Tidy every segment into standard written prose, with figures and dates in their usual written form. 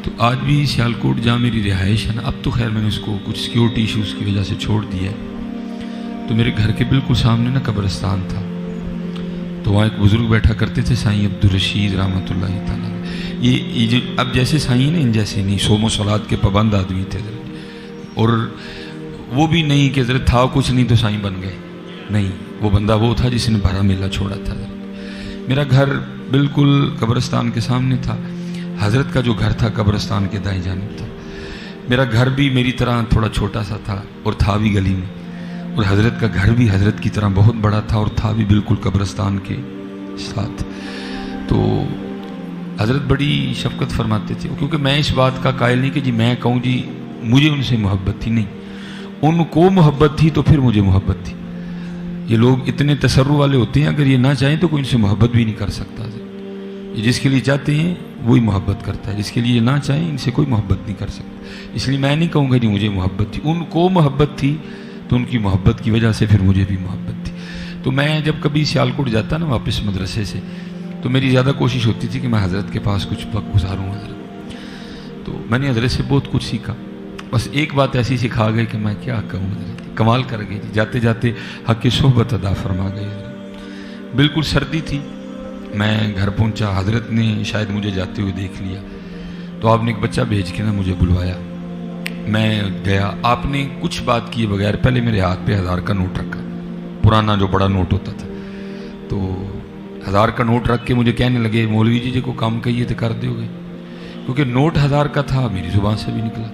تو آج بھی سیالکوٹ جہاں میری رہائش ہے نا، اب تو خیر میں نے اس کو کچھ سیکیورٹی ایشوز کی وجہ سے چھوڑ دیا ہے، تو میرے گھر کے بالکل سامنے نا قبرستان تھا، تو وہاں ایک بزرگ بیٹھا کرتے تھے سائیں عبدالرشید رحمۃ اللہ تعالیٰ۔ یہ جو اب جیسے سائیں نا، ان جیسے نہیں، صوم و صلات کے پابند آدمی تھے، اور وہ بھی نہیں کہ حضرت تھا کچھ نہیں تو سائیں بن گئے، نہیں، وہ بندہ وہ تھا جس نے بھرا میلہ چھوڑا تھا۔ میرا گھر بالکل قبرستان کے سامنے تھا، حضرت کا جو گھر تھا قبرستان کے دائیں جانب تھا۔ میرا گھر بھی میری طرح تھوڑا چھوٹا سا تھا اور تھا بھی گلی میں، اور حضرت کا گھر بھی حضرت کی طرح بہت بڑا تھا اور تھا بھی بالکل قبرستان کے ساتھ۔ تو حضرت بڑی شفقت فرماتے تھے، کیونکہ میں اس بات کا قائل نہیں کہ جی میں کہوں جی مجھے ان سے محبت تھی، نہیں، ان کو محبت تھی تو پھر مجھے محبت تھی۔ یہ لوگ اتنے تصرف والے ہوتے ہیں، اگر یہ نہ چاہیں تو کوئی ان سے محبت بھی نہیں کر سکتا۔ یہ جس کے لیے چاہتے ہیں وہی محبت کرتا ہے، جس کے لیے نہ چاہیں ان سے کوئی محبت نہیں کر سکتا۔ اس لیے میں نہیں کہوں گا جی مجھے محبت تھی، ان کو محبت تھی تو ان کی محبت کی وجہ سے پھر مجھے بھی محبت تھی۔ تو میں جب کبھی سیالکوٹ جاتا نا واپس مدرسے سے، تو میری زیادہ کوشش ہوتی تھی کہ میں حضرت کے پاس کچھ وقت گزاروں حضرت۔ تو میں نے حضرت سے بہت کچھ سیکھا، بس ایک بات ایسی سکھا گئی کہ میں کیا کہوں حضرت، کمال کر گئی جی، جاتے جاتے حق کی صحبت ادا فرما گئی حضرت۔ بالکل سردی تھی، میں گھر پہنچا، حضرت نے شاید مجھے جاتے ہوئے دیکھ لیا، تو آپ نے ایک بچہ بھیج کے نا مجھے بلوایا۔ میں گیا، آپ نے کچھ بات کیے بغیر پہلے میرے ہاتھ پہ 1000 کا نوٹ رکھا، پرانا جو بڑا نوٹ ہوتا تھا، تو 1000 کا نوٹ رکھ کے مجھے کہنے لگے مولوی جی کو کام کہیے تو کر دو گے، کیونکہ نوٹ 1000 کا تھا، میری زبان سے بھی نکلا۔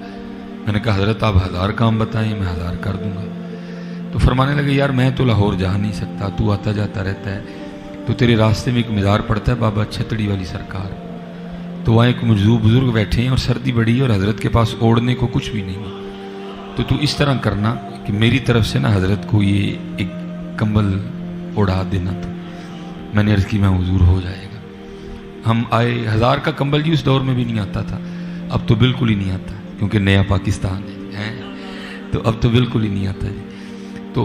میں نے کہا حضرت آپ 1000 کام بتائیں، میں 1000 کر دوں گا۔ تو فرمانے لگے یار میں تو لاہور جا نہیں سکتا، تو آتا جاتا رہتا ہے، تو تیرے راستے میں ایک مزار پڑتا ہے بابا چھتڑی والی سرکار، تو وہاں ایک مجذوب بزرگ بیٹھے ہیں اور سردی بڑی ہے اور حضرت کے پاس اوڑھنے کو کچھ بھی نہیں ہے، تو اس طرح کرنا کہ میری طرف سے نا حضرت کو یہ ایک کمبل اڑا دینا۔ تو میں نے عرض کی میں حضور ہو جائے گا۔ ہم آئے، 1000 کا کمبل جی اس دور میں بھی نہیں آتا تھا، اب تو بالکل ہی نہیں آتا کیونکہ نیا پاکستان ہے، تو اب تو بالکل ہی نہیں آتا جی۔ تو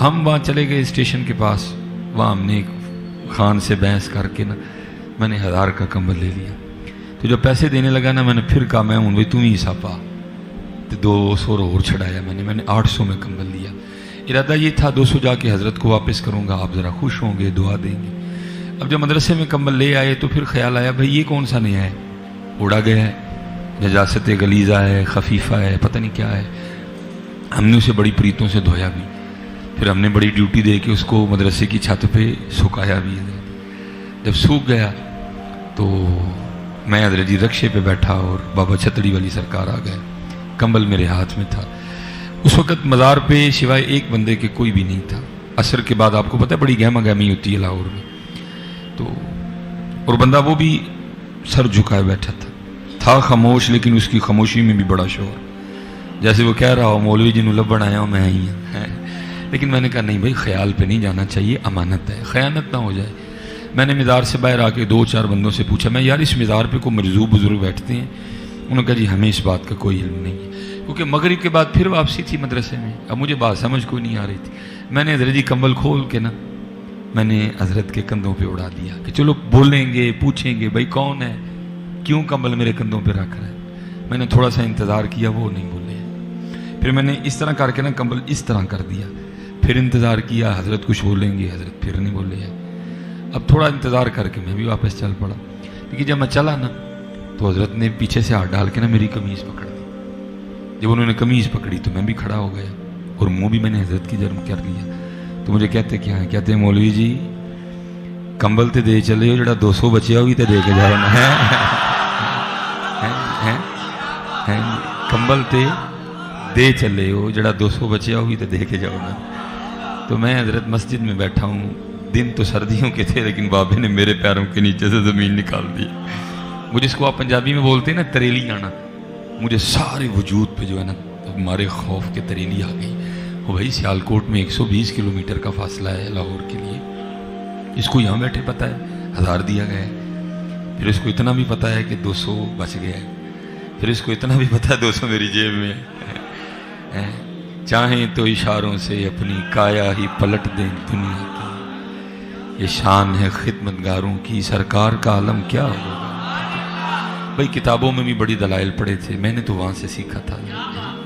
ہم وہاں چلے گئے اسٹیشن کے پاس، وہاں ہم نے ایک خان سے بحث کر کے نا میں نے 1000 کا کمبل لے لیا۔ تو جب پیسے دینے لگا نا میں نے پھر کہا میں ہوں بھائی تم ہی حساب پا، تو 200 اور چھڑایا میں نے 800 میں کمبل لیا۔ ارادہ یہ تھا 200 جا کے حضرت کو واپس کروں گا، آپ ذرا خوش ہوں گے، دعا دیں گے۔ اب جب مدرسے میں کمبل لے آئے تو پھر خیال آیا بھائی یہ کون سا نیا ہے، اڑا گیا ہے، نجاست غلیظہ ہے، خفیفہ ہے، پتہ نہیں کیا ہے۔ ہم نے اسے بڑی پریتوں سے دھویا بھی، پھر ہم نے بڑی ڈیوٹی دے کے اس کو مدرسے کی چھت پہ سکھایا بھی۔ جب سوکھ گیا تو میں حضرت جی رکشے پہ بیٹھا اور بابا چھتڑی والی سرکار آ گئے، کمبل میرے ہاتھ میں تھا۔ اس وقت مزار پہ سوائے ایک بندے کے کوئی بھی نہیں تھا۔ عصر کے بعد آپ کو پتہ ہے بڑی گہما گہمی ہوتی ہے لاہور میں، تو اور بندہ وہ بھی سر جھکائے بیٹھا تھا خاموش، لیکن اس کی خاموشی میں بھی بڑا شور، جیسے وہ کہہ رہا ہو مولوی جی نو لبن آیا ہوں میں ہی ہوں۔ لیکن میں نے کہا نہیں بھائی خیال پہ نہیں جانا چاہیے، امانت ہے، خیانت نہ ہو جائے۔ میں نے مزار سے باہر آ کے 2-4 بندوں سے پوچھا میں یار اس مزار پہ کوئی مجذوب بزرگ بیٹھتے ہیں؟ انہوں نے کہا جی ہمیں اس بات کا کوئی علم نہیں ہے، کیونکہ مغرب کے بعد پھر واپسی تھی مدرسے میں، اب مجھے بات سمجھ کوئی نہیں آ رہی تھی۔ میں نے حضرت جی کمبل کھول کے نا میں نے حضرت کے کندھوں پہ اڑا دیا کہ چلو بولیں گے، پوچھیں گے بھائی کون ہے، کیوں کمبل میرے کندھوں پہ رکھ رہا ہے۔ میں نے تھوڑا سا انتظار کیا، وہ نہیں بولے ہیں، پھر میں نے اس طرح کر کے نا کمبل اس طرح کر دیا، پھر انتظار کیا حضرت کچھ بولیں گے، حضرت پھر نہیں بولے ہیں۔ اب تھوڑا انتظار کر کے میں بھی واپس چل پڑا، لیکن جب میں چلا نا تو حضرت نے پیچھے سے ہاتھ ڈال کے نا میری قمیض پکڑ دی۔ جب انہوں نے قمیض پکڑی تو میں بھی کھڑا ہو گیا اور منہ بھی میں نے حضرت کی جرم کر لیا۔ تو مجھے کہتے کیا ہیں، کہتے ہیں مولوی جی کمبل تے دے چلے ہو، جڑا 200 بچیا ہوگی تے دے کے جاؤ نا، کمبل تے دے چلے ہو، جڑا 200 بچیا ہوگی تے دے کے جاؤ نا۔ تو میں حضرت مسجد میں بیٹھا ہوں، دن تو سردیوں کے تھے لیکن بابے نے میرے پیروں کے نیچے سے زمین نکال دی۔ مجھے اس کو آپ پنجابی میں بولتے ہیں نا تریلی آنا، مجھے سارے وجود پہ جو ہے نا ہمارے خوف کے تریلی آ گئی۔ وہ بھائی سیالکوٹ میں 120 کلومیٹر کا فاصلہ ہے لاہور کے لیے، اس کو یہاں بیٹھے پتہ ہے 1000 دیا گیا ہے، پھر اس کو اتنا بھی پتہ ہے کہ 200 بچ گیا ہے، پھر اس کو اتنا بھی پتہ ہے 200 میری جیب میں ہے۔ چاہیں تو اشاروں سے اپنی کایا ہی پلٹ دیں دنیا کی، یہ شان ہے خدمتگاروں کی، سرکار کا عالم کیا ہوگا۔ بھائی کتابوں میں بھی بڑی دلائل پڑھے تھے، میں نے تو وہاں سے سیکھا تھا،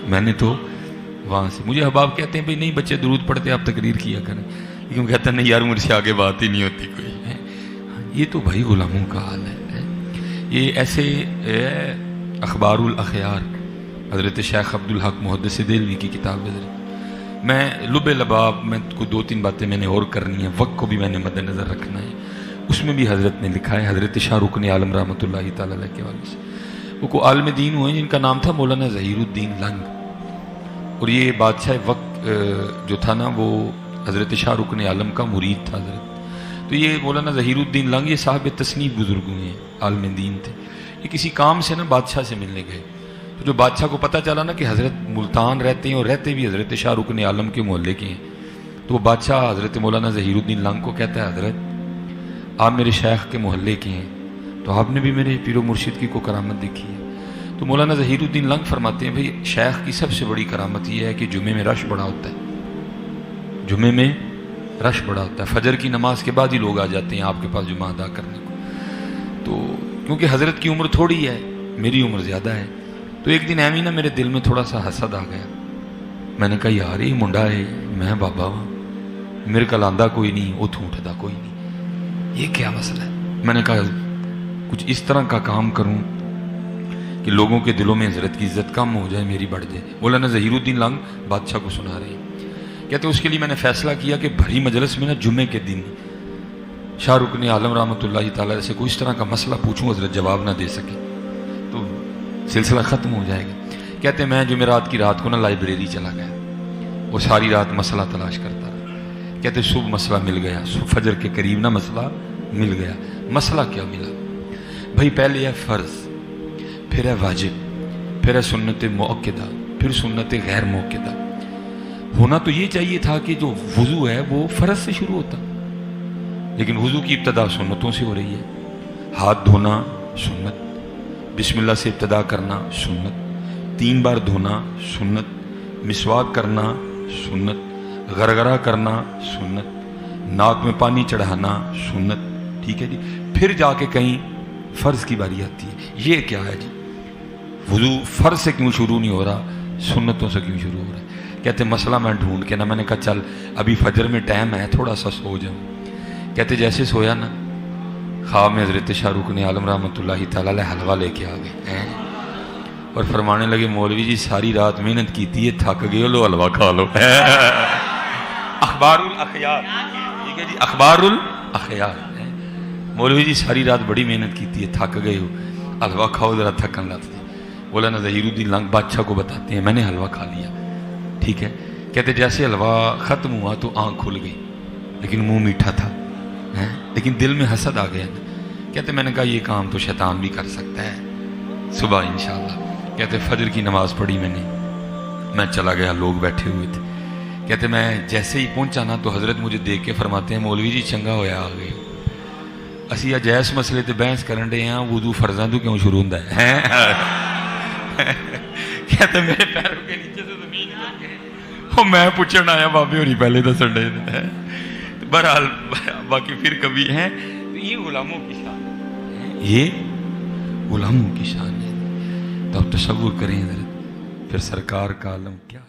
میں نے تو وہاں سے. مجھے احباب کہتے ہیں بھائی نہیں بچے درود پڑھتے آپ تقریر کیا کریں، لیکن کہتا ہے نہیں یار مجھ سے آگے بات ہی نہیں ہوتی کوئی. یہ تو بھائی غلاموں کا حال ہے. یہ ایسے اخبار الاخیار حضرت شیخ عبدالحق محدث دہلوی کی کتاب ہے. میں لب لباب میں کو 2-3 باتیں میں نے اور کرنی ہیں، وقت کو بھی میں نے مد نظر رکھنا ہے. اس میں بھی حضرت نے لکھا ہے، حضرت شاہ رکن عالم رحمۃ اللہ تعالیٰ علیہ کے والد سے وہ کو عالم دین ہوئے جن کا نام تھا مولانا ظہیر الدین لنگ. اور یہ بادشاہ وقت جو تھا نا وہ حضرت شاہ رکن عالم کا مرید تھا حضرت. تو یہ مولانا ظہیر الدین لنگ یہ صاحب تصنیف بزرگ ہوئے ہیں، عالم دین تھے. یہ کسی کام سے نا بادشاہ سے ملنے گئے، تو جو بادشاہ کو پتہ چلا نا کہ حضرت ملتان رہتے ہیں اور رہتے بھی حضرت شاہ رکن عالم کے محلے کے ہیں، تو وہ بادشاہ حضرت مولانا ظہیر الدین لنگ کو کہتا ہے حضرت آپ میرے شیخ کے محلے کے ہیں، تو آپ نے بھی میرے پیر و مرشد کی کو کرامت دیکھی ہے. تو مولانا ظہیر الدین لنگ فرماتے ہیں بھئی شیخ کی سب سے بڑی کرامت یہ ہے کہ جمعے میں رش بڑا ہوتا ہے، جمعے میں رش بڑا ہوتا ہے، فجر کی نماز کے بعد ہی لوگ آ جاتے ہیں آپ کے پاس جمعہ ادا کرنے کو. تو کیونکہ حضرت کی عمر تھوڑی ہے، میری عمر زیادہ ہے، تو ایک دن ایویں نا میرے دل میں تھوڑا سا حسد آ گیا. میں نے کہا یار یہ منڈا ہے، میں بابا ہوں، میرے کل آندہ کوئی نہیں، اتھ اٹھتا کوئی نہیں، یہ کیا مسئلہ ہے. میں نے کہا کچھ اس طرح کا کام کروں کہ لوگوں کے دلوں میں حضرت کی عزت کم ہو جائے، میری بڑھ جائے. مولانا ظہیر الدین لنگ بادشاہ کو سنا رہے ہیں. کہتے اس کے لیے میں نے فیصلہ کیا کہ بھری مجلس میں نا جمعے کے دن شاہ رکن عالم رحمۃ اللہ تعالیٰ سے کوئی اس طرح کا مسئلہ پوچھوں حضرت جواب نہ دے سکے تو سلسلہ ختم ہو جائے گا. کہتے میں جمعرات کی رات کو نا لائبریری چلا گیا، وہ ساری رات مسئلہ تلاش کرتا رہا. کہتے صبح مسئلہ مل گیا، صبح فجر کے قریب نا مسئلہ مل گیا. مسئلہ کیا ملا بھائی؟ پہلے ہے فرض، پھر ہے واجب، پھر ہے سنت مؤکدہ، پھر سنت غیر مؤکدہ. ہونا تو یہ چاہیے تھا کہ جو وضو ہے وہ فرض سے شروع ہوتا، لیکن وضو کی ابتدا سنتوں سے ہو رہی ہے. ہاتھ دھونا سنت، بسم اللہ سے ابتدا کرنا سنت، 3 بار دھونا سنت، مسواک کرنا سنت، غرغرہ کرنا سنت، ناک میں پانی چڑھانا سنت. ٹھیک ہے جی. پھر جا کے کہیں فرض کی باری آتی ہے. یہ کیا ہے جی؟ وضو فرض سے کیوں شروع نہیں ہو رہا، سنتوں سے کیوں شروع ہو رہا ہے؟ کہتے مسئلہ میں ڈھونڈ کے نا میں نے کہا چل ابھی فجر میں ٹائم ہے تھوڑا سا سو جاؤں. کہتے جیسے سویا نا خواب میں حضرت شاہ رکن عالم رحمۃ اللہ تعالیٰ علیہ حلوہ لے کے آ گئے اور فرمانے لگے مولوی جی ساری رات محنت کیتی ہے، تھک گئے ہو، لو حلوہ کھا لو. اخبار الاخیار، ٹھیک ہے جی، اخبار الاخیار. مولوی جی ساری رات بڑی محنت کیتی ہے، تھک گئے ہو، حلوہ کھاؤ ذرا تھکن لگتی. مولانا ظہیر الدین لنگ بادشاہ کو بتاتے ہیں میں نے حلوہ کھا لیا. ٹھیک ہے. کہتے جیسے حلوہ ختم ہوا تو آنکھ کھل گئی، لیکن منہ میٹھا تھا، لیکن دل میں حسد آ گیا. کہتے میں نے کہا یہ کام تو شیطان بھی کر سکتا ہے، صبح انشاءاللہ. کہتے فجر کی نماز پڑھی میں چلا گیا، لوگ بیٹھے ہوئے تھے. کہتے میں جیسے ہی پہنچا نا تو حضرت مجھے دیکھ کے فرماتے ہیں مولوی جی چنگا ہویا آ گئے، اسی جائز مسئلے تے بحث کرن دے ہیں، وضو فرضاں تو کیوں شروع ہوندا ہے؟ کہتے میرے پیروں کے نیچے سے زمین لگ گئی، وہ میں پوچھنا آیا بابے ہونی پہلے تو سنڈے دے. بہرحال باقی پھر کبھی ہیں. یہ غلاموں کی شان ہے، یہ غلاموں کی شان ہے. تو آپ تصور کریں حضرت پھر سرکار کا عالم کیا